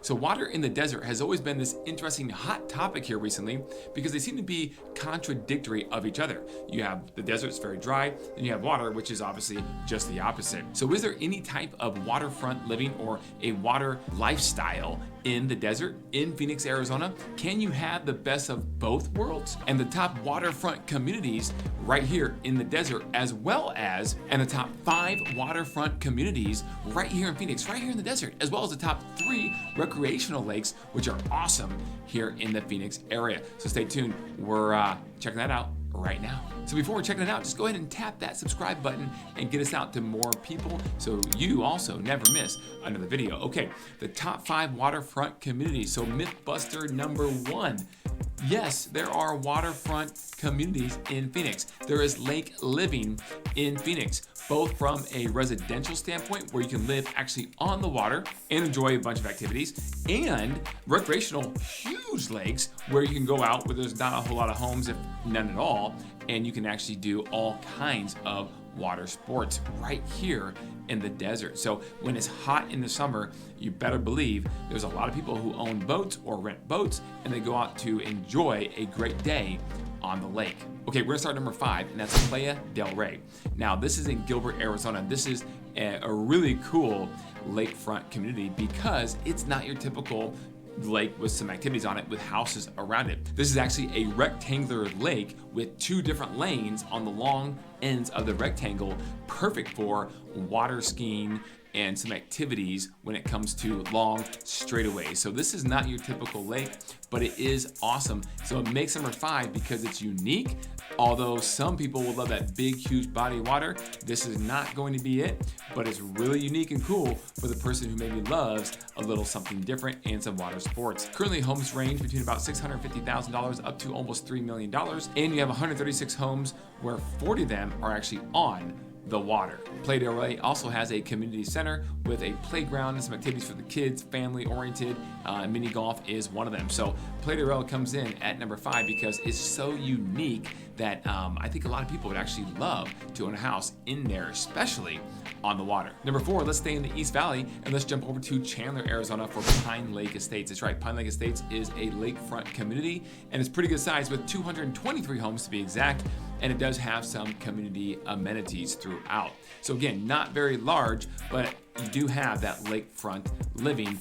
So water in the desert has always been this interesting hot topic here recently because they seem to be contradictory of each other. You have the desert, it's very dry, and you have water, which is obviously just the opposite. So is there any type of waterfront living or a water lifestyle in the desert in Phoenix, Arizona? Can you have the best of both worlds? And the top waterfront communities right here in the desert, as well as the top 5 waterfront communities right here in Phoenix, right here in the desert, as well as the top 3 recreational lakes, which are awesome here in the Phoenix area. So stay tuned. We're checking that out right now. So before we're checking it out, just go ahead and tap that subscribe button and get us out to more people so you also never miss another video. Okay, the top 5 waterfront communities. So Mythbuster number 1. Yes, there are waterfront communities in Phoenix. There is lake living in Phoenix, both from a residential standpoint where you can live actually on the water and enjoy a bunch of activities, and recreational huge lakes where you can go out where there's not a whole lot of homes, if none at all, and you can actually do all kinds of water sports right here in the desert. So when it's hot in the summer, you better believe there's a lot of people who own boats or rent boats and they go out to enjoy a great day on the lake. Okay, we're gonna start number 5, and that's Playa del Rey. Now this is in Gilbert, Arizona. This is a really cool lakefront community because it's not your typical lake with some activities on it with houses around it. This is actually a rectangular lake with 2 different lanes on the long ends of the rectangle, perfect for water skiing and some activities when it comes to long straightaways. So this is not your typical lake, but it is awesome. So it makes number 5 because it's unique. Although some people will love that big, huge body of water, this is not going to be it, but it's really unique and cool for the person who maybe loves a little something different and some water sports. Currently, homes range between about $650,000 up to almost $3 million, and you have 136 homes where 40 of them are actually on the water. Playa del Rey also has a community center with a playground and some activities for the kids, family oriented. Mini golf is one of them. So Playa del Rey comes in at number 5 because it's so unique that I think a lot of people would actually love to own a house in there, especially on the water. Number 4, let's stay in the East Valley and let's jump over to Chandler, Arizona for Pine Lake Estates. That's right, Pine Lake Estates is a lakefront community and it's pretty good size with 223 homes to be exact, and it does have some community amenities throughout. So again, not very large, but you do have that lakefront living,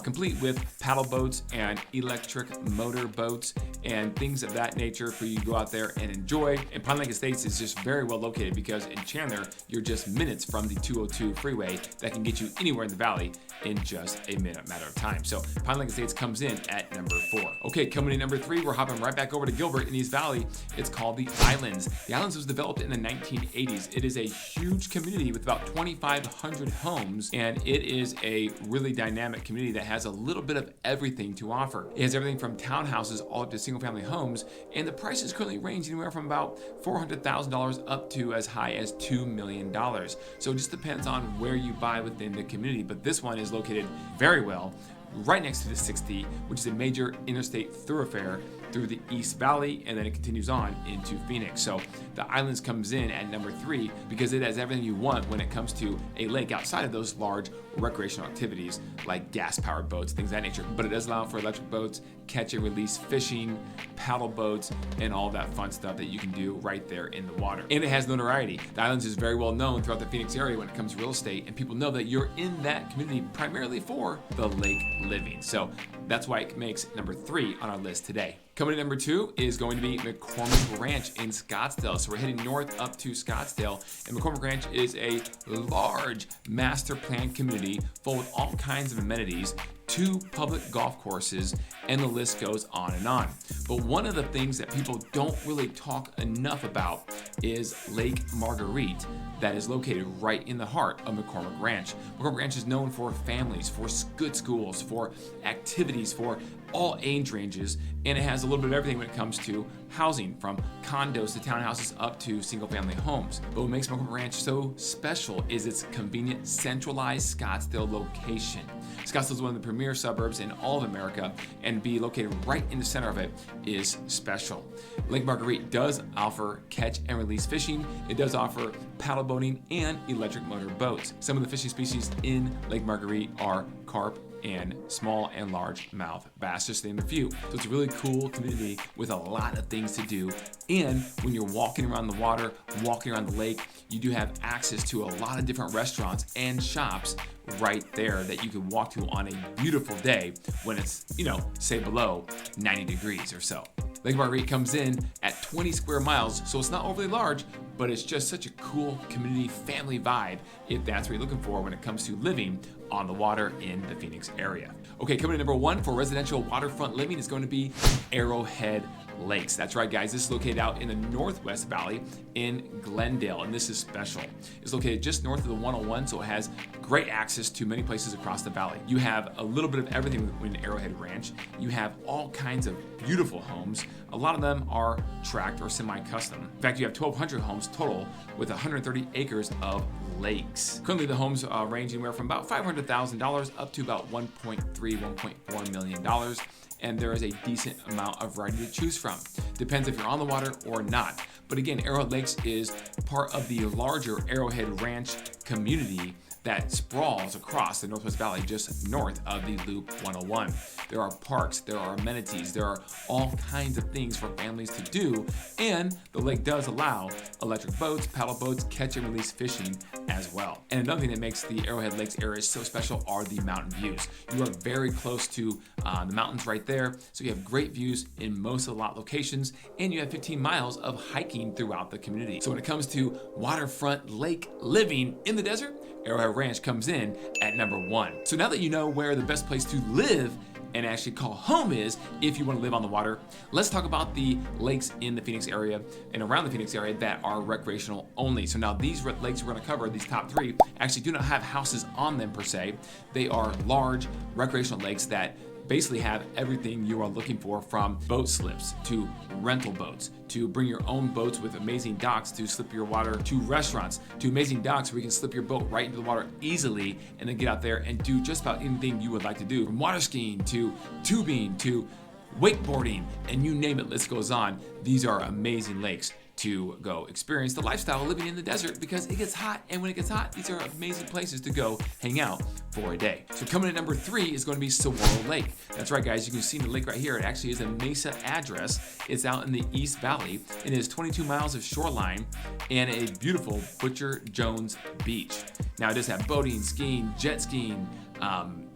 complete with paddle boats and electric motor boats and things of that nature for you to go out there and enjoy. And Pine Lake Estates is just very well located because in Chandler, you're just minutes from the 202 freeway that can get you anywhere in the valley in just a matter of time. So Pine Lake Estates comes in at number 4. Okay, coming in number 3, we're hopping right back over to Gilbert in East Valley. It's called the Islands. The Islands was developed in the 1980s. It is a huge community with about 2,500 homes, and it is a really dynamic community that has a little bit of everything to offer. It has everything from townhouses all up to single-family homes, and the prices currently range anywhere from about $400,000 up to as high as $2 million. So it just depends on where you buy within the community, but this one is located very well right next to the 60, which is a major interstate thoroughfare through the East Valley, and then it continues on into Phoenix. So the Islands comes in at number 3 because it has everything you want when it comes to a lake outside of those large recreational activities like gas-powered boats, things of that nature. But it does allow for electric boats, catch and release fishing, paddle boats, and all that fun stuff that you can do right there in the water. And it has notoriety. The Islands is very well known throughout the Phoenix area when it comes to real estate, and people know that you're in that community primarily for the lake living. So that's why it makes number 3 on our list today. Coming in number 2 is going to be McCormack Ranch in Scottsdale. So we're heading north up to Scottsdale, and McCormack Ranch is a large master plan community full of all kinds of amenities, 2 public golf courses, and the list goes on and on. But one of the things that people don't really talk enough about is Lake Marguerite that is located right in the heart of McCormack Ranch. McCormack Ranch is known for families, for good schools, for activities, for all age ranges, and it has a little bit of everything when it comes to housing, from condos to townhouses up to single-family homes. But what makes McCormack Ranch so special is its convenient, centralized Scottsdale location. Scottsdale is one of the premier suburbs in all of America, and be located right in the center of it is special. Lake Marguerite does offer catch and release fishing. It does offer paddle boating and electric motor boats. Some of the fishing species in Lake Marguerite are carp, and small and large mouth bass, just to name a few. So it's a really cool community with a lot of things to do. And when you're walking around the water, walking around the lake, you do have access to a lot of different restaurants and shops right there that you can walk to on a beautiful day when it's, say below 90 degrees or so. Lake Marguerite comes in at 20 square miles, so it's not overly large, but it's just such a cool community family vibe if that's what you're looking for when it comes to living on the water in the Phoenix area. Okay, coming in number 1 for residential waterfront living is going to be Arrowhead Lakes. That's right, guys. This is located out in the Northwest Valley in Glendale, and this is special. It's located just north of the 101, so it has great access to many places across the valley. You have a little bit of everything in Arrowhead Ranch. You have all kinds of beautiful homes. A lot of them are tract or semi-custom. In fact, you have 1,200 homes total with 130 acres of lakes. Currently, the homes range anywhere from about $500,000 up to about $1.4 million. And there is a decent amount of variety to choose from. Depends if you're on the water or not. But again, Arrowhead Lakes is part of the larger Arrowhead Ranch community that sprawls across the Northwest Valley just north of the Loop 101. There are parks, there are amenities, there are all kinds of things for families to do, and the lake does allow electric boats, paddle boats, catch and release fishing as well. And another thing that makes the Arrowhead Lakes area so special are the mountain views. You are very close to the mountains right there, so you have great views in most of the lot locations, and you have 15 miles of hiking throughout the community. So when it comes to waterfront lake living in the desert, Arrowhead Ranch comes in at number 1. So now that you know where the best place to live and actually call home is if you want to live on the water, let's talk about the lakes in the Phoenix area and around the Phoenix area that are recreational only. So now these lakes we're going to cover, these top 3, actually do not have houses on them per se. They are large recreational lakes that basically have everything you are looking for, from boat slips to rental boats to bring your own boats with amazing docks to slip your water, to restaurants, to amazing docks where you can slip your boat right into the water easily and then get out there and do just about anything you would like to do, from water skiing to tubing to wakeboarding, and you name it, list goes on. These are amazing lakes to go experience the lifestyle of living in the desert because it gets hot, and when it gets hot, these are amazing places to go hang out for a day. So coming in at number 3 is going to be Soro Lake. That's right, guys, you can see the lake right here. It actually is a Mesa address. It's out in the East Valley. It is 22 miles of shoreline and a beautiful Butcher Jones beach. Now it does have boating, skiing, jet skiing.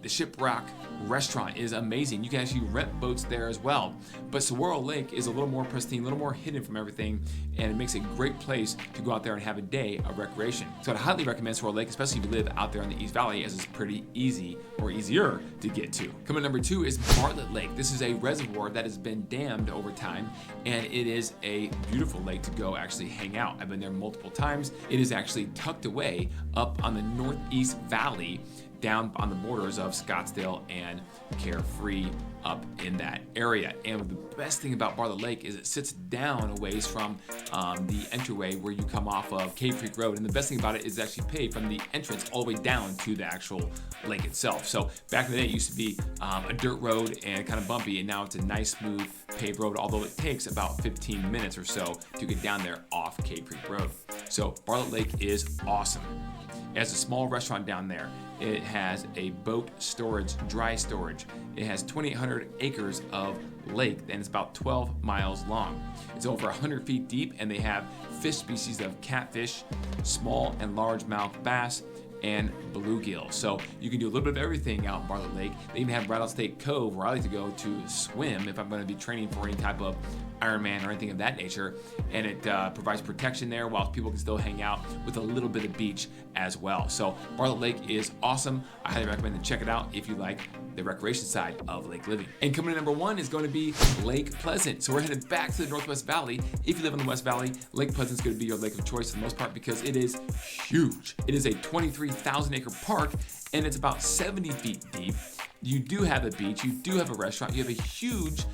The Shipwreck restaurant is amazing. You can actually rent boats there as well. But Soro Lake is a little more pristine, a little more hidden from everything, and it makes a great place to go out there and have a day of recreation. So I'd highly recommend Soro Lake, especially if you live out there in the East Valley, as it's pretty easy or easier to get to. Coming at number 2 is Bartlet Lake. This is a reservoir that has been dammed over time, and it is a beautiful lake to go actually hang out. I've been there multiple times. It is actually tucked away up on the Northeast Valley, down on the borders of Scottsdale and Carefree up in that area. And the best thing about Bartlet Lake is it sits down a ways from the entryway where you come off of Cave Creek Road. And the best thing about it is actually paved from the entrance all the way down to the actual lake itself. So back in the day, it used to be a dirt road and kind of bumpy, and now it's a nice, smooth paved road, although it takes about 15 minutes or so to get down there off Cave Creek Road. So Bartlet Lake is awesome. It has a small restaurant down there. It has a boat storage, dry storage. It has 2,800 acres of lake, and it's about 12 miles long. It's over 100 feet deep, and they have fish species of catfish, small and largemouth bass, and bluegill. So you can do a little bit of everything out in Bartlet Lake. They even have Rattlesnake Cove, where I like to go to swim if I'm going to be training for any type of Ironman or anything of that nature, and it provides protection there while people can still hang out with a little bit of beach as well. So Bartlet Lake is awesome. I highly recommend to check it out if you like the recreation side of lake living. And coming in number 1 is going to be Lake Pleasant. So we're headed back to the Northwest Valley. If you live in the West Valley, Lake Pleasant is going to be your lake of choice for the most part because it is huge. It is a 23,000 acre park, and it's about 70 feet deep. You do have a beach, you do have a restaurant, you have a huge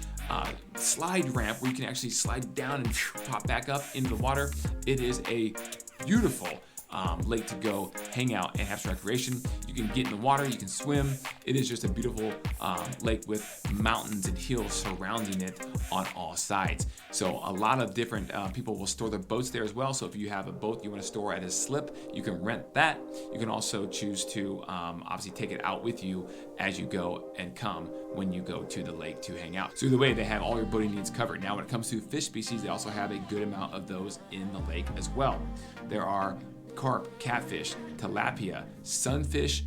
slide ramp where you can actually slide down and pop back up into the water. It is a beautiful lake to go hang out and have some recreation. You can get in the water, you can swim. It is just a beautiful lake with mountains and hills surrounding it on all sides. So a lot of different people will store their boats there as well. So if you have a boat you want to store at a slip, you can rent that. You can also choose to obviously take it out with you as you go and come when you go to the lake to hang out. So either way, they have all your boating needs covered. Now when it comes to fish species, they also have a good amount of those in the lake as well. There are carp, catfish, tilapia, sunfish,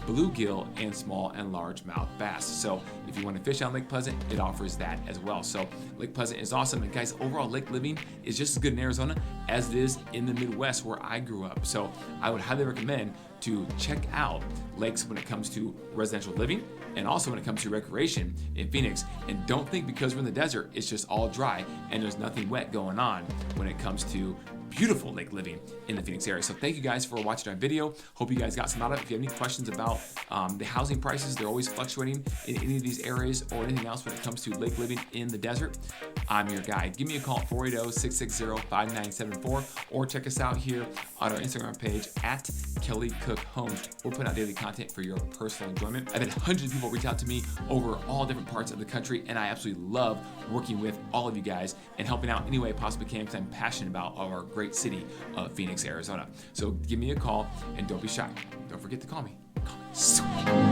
bluegill, and small and largemouth bass. So if you want to fish on Lake Pleasant, it offers that as well. So Lake Pleasant is awesome. And guys, overall lake living is just as good in Arizona as it is in the Midwest where I grew up. So I would highly recommend to check out lakes when it comes to residential living and also when it comes to recreation in Phoenix. And don't think because we're in the desert, it's just all dry and there's nothing wet going on when it comes to beautiful lake living in the Phoenix area. So thank you guys for watching our video. Hope you guys got some out of it. If you have any questions about the housing prices, they're always fluctuating in any of these areas or anything else when it comes to lake living in the desert, I'm your guy. Give me a call at 480-660-5974 or check us out here on our Instagram page at Kelly Cook Homes. We're putting out daily content for your personal enjoyment. I've had hundreds of people reach out to me over all different parts of the country, and I absolutely love working with all of you guys and helping out any way I possibly can because I'm passionate about our great city of Phoenix, Arizona. So give me a call and don't be shy. Don't forget to call me. Call me.